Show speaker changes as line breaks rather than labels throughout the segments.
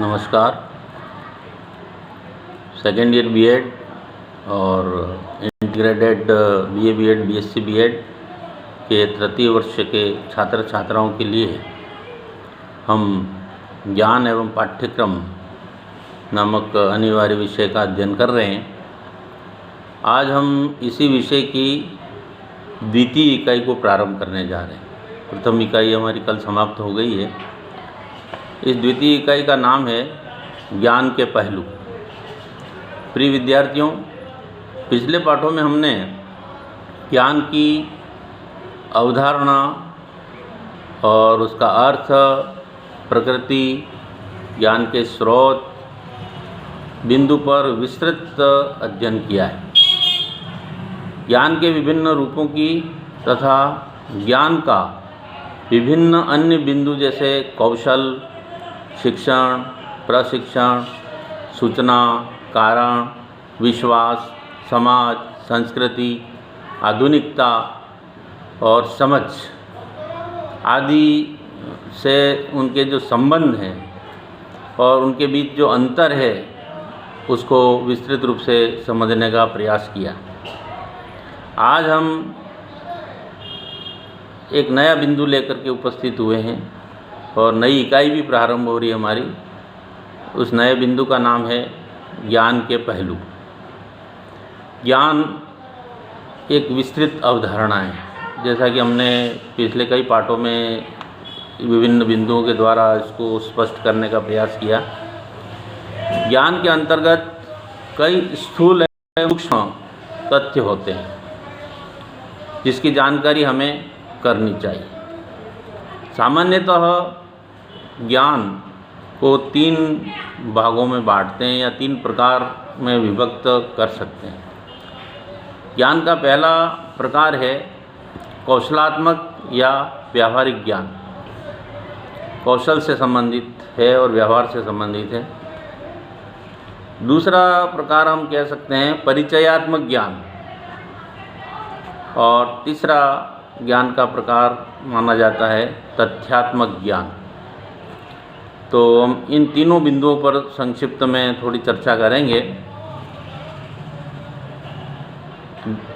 नमस्कार। Second year BEd और integrated BA BEd BSc BEd के तृतीय वर्ष के छात्र छात्राओं के लिए हम ज्ञान एवं पाठ्यक्रम नामक अनिवार्य विषय का अध्ययन कर रहे हैं। आज हम इसी विषय की द्वितीय इकाई को प्रारंभ करने जा रहे हैं। प्रथम इकाई हमारी कल समाप्त हो गई है। इस द्वितीय इकाई का नाम है ज्ञान के पहलू। प्रिय विद्यार्थियों, पिछले पाठों में हमने ज्ञान की अवधारणा और उसका अर्थ, प्रकृति, ज्ञान के स्रोत बिंदु पर विस्तृत अध्ययन किया है। ज्ञान के विभिन्न रूपों की तथा ज्ञान का विभिन्न अन्य बिंदु जैसे कौशल, शिक्षण, प्रशिक्षण, सूचना, कारण, विश्वास, समाज, संस्कृति, आधुनिकता और समझ आदि से उनके जो संबंध हैं और उनके बीच जो अंतर है उसको विस्तृत रूप से समझने का प्रयास किया। आज हम एक नया बिंदु लेकर के उपस्थित हुए हैं और नई इकाई भी प्रारंभ हो रही है हमारी। उस नए बिंदु का नाम है ज्ञान के पहलू। ज्ञान एक विस्तृत अवधारणा है। जैसा कि हमने पिछले कई पाठों में विभिन्न बिंदुओं के द्वारा इसको स्पष्ट करने का प्रयास किया। ज्ञान के अंतर्गत कई स्थूल एवं सूक्ष्म तथ्य होते हैं जिसकी जानकारी हमें करनी चाहिए। सामान्यतः ज्ञान को 3 भागों में बांटते हैं या 3 प्रकार में विभक्त कर सकते हैं। ज्ञान का पहला प्रकार है कौशलात्मक या व्यावहारिक ज्ञान। कौशल से संबंधित है और व्यवहार से संबंधित है। दूसरा प्रकार हम कह सकते हैं परिचयात्मक ज्ञान। और तीसरा ज्ञान का प्रकार माना जाता है तथ्यात्मक ज्ञान। तो हम इन तीनों बिंदुओं पर संक्षिप्त में थोड़ी चर्चा करेंगे।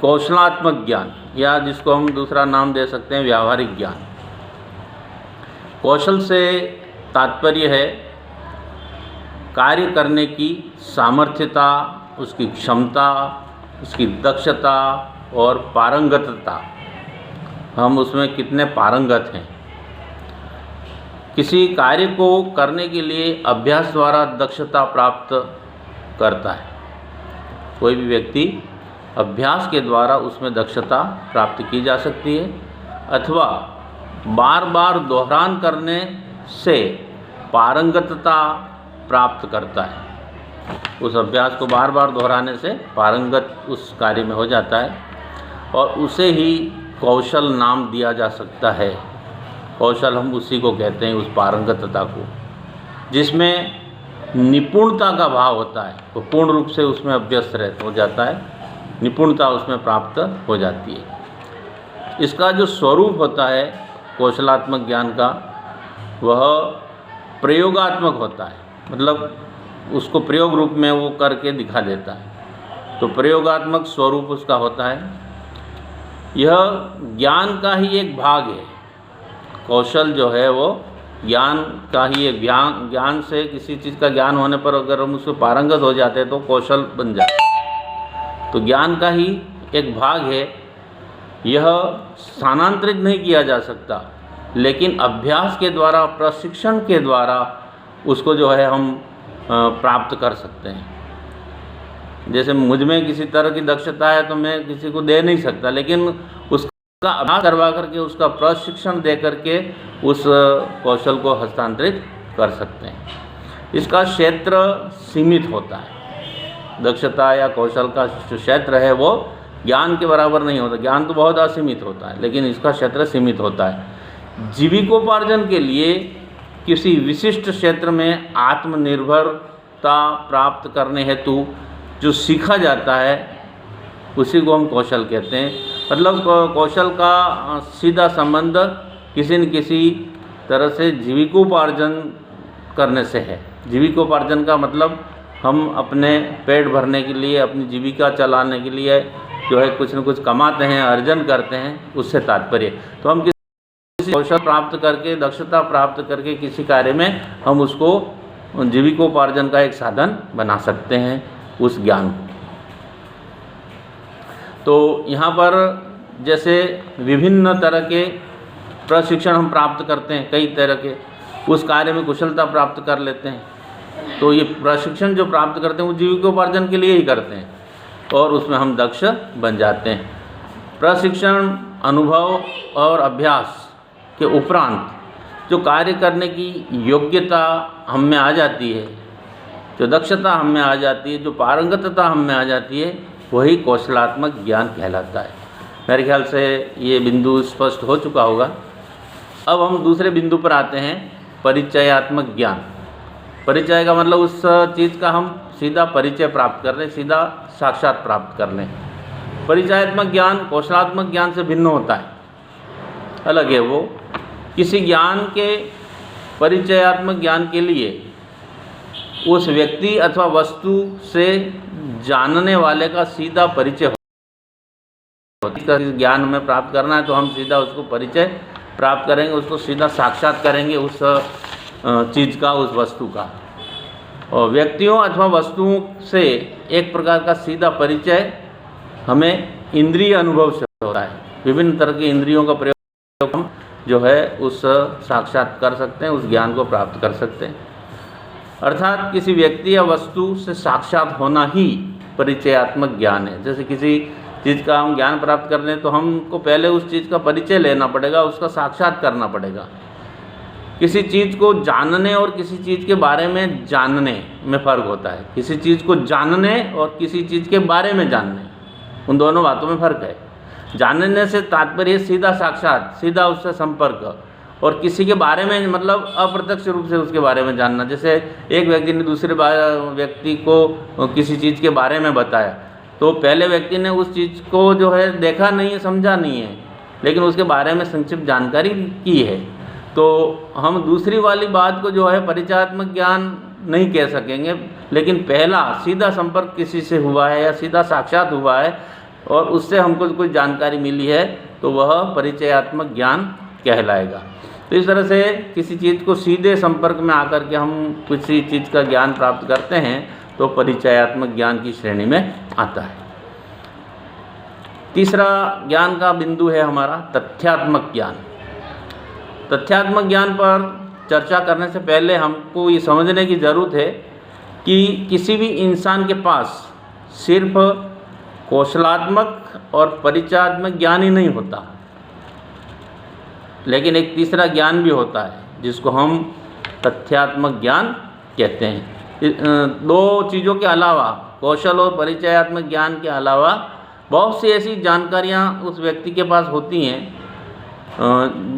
कौशलात्मक ज्ञान या जिसको हम दूसरा नाम दे सकते हैं व्यावहारिक ज्ञान। कौशल से तात्पर्य है कार्य करने की सामर्थ्यता, उसकी क्षमता, उसकी दक्षता और पारंगतता। हम उसमें कितने पारंगत हैं। किसी कार्य को करने के लिए अभ्यास द्वारा दक्षता प्राप्त करता है। कोई भी व्यक्ति अभ्यास के द्वारा उसमें दक्षता प्राप्त की जा सकती है अथवा बार बार दोहरान करने से पारंगतता प्राप्त करता है। उस अभ्यास को बार बार दोहराने से पारंगत उस कार्य में हो जाता है और उसे ही कौशल नाम दिया जा सकता है। कौशल हम उसी को कहते हैं, उस पारंगतता को जिसमें निपुणता का भाव होता है। वो पूर्ण रूप से उसमें अभ्यस्त हो जाता है, निपुणता उसमें प्राप्त हो जाती है। इसका जो स्वरूप होता है कौशलात्मक ज्ञान का, वह प्रयोगात्मक होता है। मतलब उसको प्रयोग रूप में वो करके दिखा देता है। तो प्रयोगात्मक स्वरूप उसका होता है। यह ज्ञान का ही एक भाग है। कौशल जो है वो ज्ञान का ही एक ज्ञान से किसी चीज़ का ज्ञान होने पर अगर हम उसको पारंगत हो जाते हैं तो कौशल बन जाता है। तो ज्ञान का ही एक भाग है। यह स्थानांतरित नहीं किया जा सकता, लेकिन अभ्यास के द्वारा, प्रशिक्षण के द्वारा उसको जो है हम प्राप्त कर सकते हैं। जैसे मुझ में किसी तरह की दक्षता है तो मैं किसी को दे नहीं सकता, लेकिन उसका अभ्यास करवा करके, उसका प्रशिक्षण दे करके उस कौशल को हस्तांतरित कर सकते हैं। इसका क्षेत्र सीमित होता है। दक्षता या कौशल का जो क्षेत्र है वो ज्ञान के बराबर नहीं होता। ज्ञान तो बहुत असीमित होता है, लेकिन इसका क्षेत्र सीमित होता है। जीविकोपार्जन के लिए किसी विशिष्ट क्षेत्र में आत्मनिर्भरता प्राप्त करने हेतु जो सीखा जाता है उसी को हम कौशल कहते हैं। मतलब कौशल का सीधा संबंध किसी न किसी तरह से जीविकोपार्जन करने से है। जीविकोपार्जन का मतलब हम अपने पेट भरने के लिए, अपनी जीविका चलाने के लिए जो है कुछ न कुछ कमाते हैं, अर्जन करते हैं, उससे तात्पर्य। तो हम किसी कौशल प्राप्त करके, दक्षता प्राप्त करके किसी कार्य में हम उसको जीविकोपार्जन का एक साधन बना सकते हैं उस ज्ञान को। तो यहाँ पर जैसे विभिन्न तरह के प्रशिक्षण हम प्राप्त करते हैं, कई तरह के, उस कार्य में कुशलता प्राप्त कर लेते हैं। तो ये प्रशिक्षण जो प्राप्त करते हैं वो जीविकोपार्जन के लिए ही करते हैं और उसमें हम दक्ष बन जाते हैं। प्रशिक्षण, अनुभव और अभ्यास के उपरांत जो कार्य करने की योग्यता हम में आ जाती है, जो दक्षता हम में आ जाती है, जो पारंगतता हम में आ जाती है, वही कौशलात्मक ज्ञान कहलाता है। मेरे ख्याल से ये बिंदु स्पष्ट हो चुका होगा। अब हम दूसरे बिंदु पर आते हैं, परिचयात्मक ज्ञान। परिचय का मतलब उस चीज़ का हम सीधा परिचय प्राप्त कर लें, सीधा साक्षात प्राप्त कर लें। परिचयात्मक ज्ञान कौशलात्मक ज्ञान से भिन्न होता है, अलग है वो। किसी ज्ञान के, परिचयात्मक ज्ञान के लिए उस व्यक्ति अथवा वस्तु से जानने वाले का सीधा परिचय होता है। ज्ञान हमें प्राप्त करना है तो हम सीधा उसको परिचय प्राप्त करेंगे, उसको सीधा साक्षात करेंगे उस चीज़ का, उस वस्तु का। और व्यक्तियों अथवा वस्तुओं से एक प्रकार का सीधा परिचय हमें इंद्रिय अनुभव से होता है। विभिन्न तरह की इंद्रियों का प्रयोग हम जो है उस साक्षात कर सकते हैं, उस ज्ञान को प्राप्त कर सकते हैं। अर्थात किसी व्यक्ति या वस्तु से साक्षात होना ही परिचयात्मक ज्ञान है। जैसे किसी चीज़ का हम ज्ञान प्राप्त कर लें तो हमको पहले उस चीज़ का परिचय लेना पड़ेगा, उसका साक्षात करना पड़ेगा। किसी चीज़ को जानने और किसी चीज़ के बारे में जानने में फ़र्क होता है। किसी चीज़ को जानने और किसी चीज़ के बारे में जानने, उन दोनों बातों में फ़र्क है। जानने से तात्पर्य सीधा साक्षात, सीधा उससे संपर्क, और किसी के बारे में मतलब अप्रत्यक्ष रूप से उसके बारे में जानना। जैसे एक व्यक्ति ने दूसरे व्यक्ति को किसी चीज़ के बारे में बताया, तो पहले व्यक्ति ने उस चीज़ को जो है देखा नहीं है, समझा नहीं है, लेकिन उसके बारे में संक्षिप्त जानकारी की है। तो हम दूसरी वाली बात को जो है परिचयात्मक ज्ञान नहीं कह सकेंगे, लेकिन पहला सीधा संपर्क किसी से हुआ है या सीधा साक्षात हुआ है और उससे हमको कुछ जानकारी मिली है, तो वह परिचयात्मक ज्ञान कहलाएगा। तो इस तरह से किसी चीज़ को सीधे संपर्क में आकर के हम किसी चीज़ का ज्ञान प्राप्त करते हैं तो परिचयात्मक ज्ञान की श्रेणी में आता है। तीसरा ज्ञान का बिंदु है हमारा तथ्यात्मक ज्ञान। तथ्यात्मक ज्ञान पर चर्चा करने से पहले हमको ये समझने की ज़रूरत है कि किसी भी इंसान के पास सिर्फ कौशलात्मक और परिचयात्मक ज्ञान ही नहीं होता, लेकिन एक तीसरा ज्ञान भी होता है जिसको हम तथ्यात्मक ज्ञान कहते हैं। दो चीज़ों के अलावा, कौशल और परिचयात्मक ज्ञान के अलावा बहुत सी ऐसी जानकारियाँ उस व्यक्ति के पास होती हैं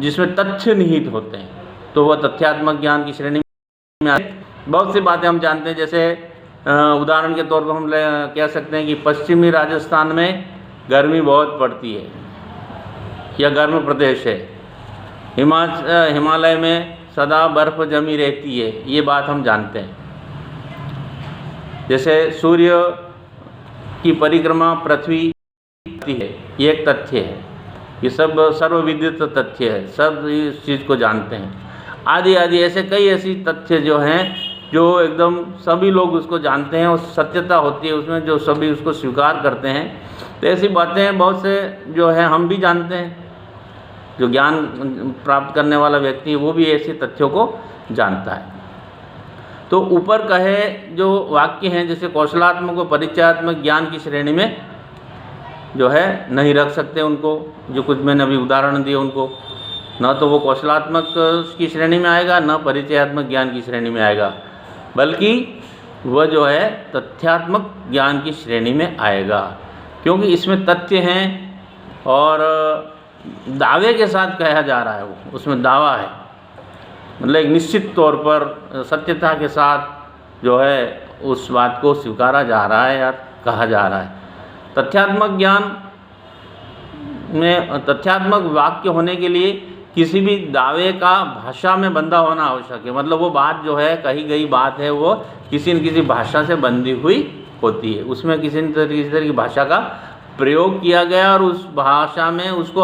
जिसमें तथ्य निहित होते हैं, तो वह तथ्यात्मक ज्ञान की श्रेणी में आते हैं। बहुत सी बातें हम जानते हैं, जैसे उदाहरण के तौर पर हम कह सकते हैं कि पश्चिमी राजस्थान में गर्मी बहुत पड़ती है या गर्म प्रदेश है, हिमालय में सदा बर्फ़ जमी रहती है, ये बात हम जानते हैं। जैसे सूर्य की परिक्रमा पृथ्वी है, ये एक तथ्य है, ये सब सर्वविदित तथ्य है, सब इस चीज़ को जानते हैं। आदि आदि ऐसे कई ऐसी तथ्य जो हैं जो एकदम सभी लोग उसको जानते हैं और सत्यता होती है उसमें, जो सभी उसको स्वीकार करते हैं। तो ऐसी बातें बहुत से जो है हम भी जानते हैं, जो ज्ञान प्राप्त करने वाला व्यक्ति है वो भी ऐसे तथ्यों को जानता है। तो ऊपर कहे जो वाक्य हैं, जैसे कौशलात्मक और परिचयात्मक ज्ञान की श्रेणी में जो है नहीं रख सकते उनको, जो कुछ मैंने अभी उदाहरण दिए उनको, न तो वो कौशलात्मक की श्रेणी में आएगा, न परिचयात्मक ज्ञान की श्रेणी में आएगा, बल्कि वह जो है तथ्यात्मक ज्ञान की श्रेणी में आएगा, क्योंकि इसमें तथ्य हैं और दावे के साथ कहा जा रहा है, वो उसमें दावा है, मतलब एक निश्चित तौर पर सत्यता के साथ जो है उस बात को स्वीकारा जा रहा है या कहा जा रहा है। तथ्यात्मक ज्ञान में तथ्यात्मक वाक्य होने के लिए किसी भी दावे का भाषा में बंधा होना आवश्यक है। मतलब वो बात जो है, कही गई बात है, वो किसी न किसी भाषा से बंधी हुई होती है, उसमें किसी न किसी तरह की भाषा का प्रयोग किया गया और उस भाषा में उसको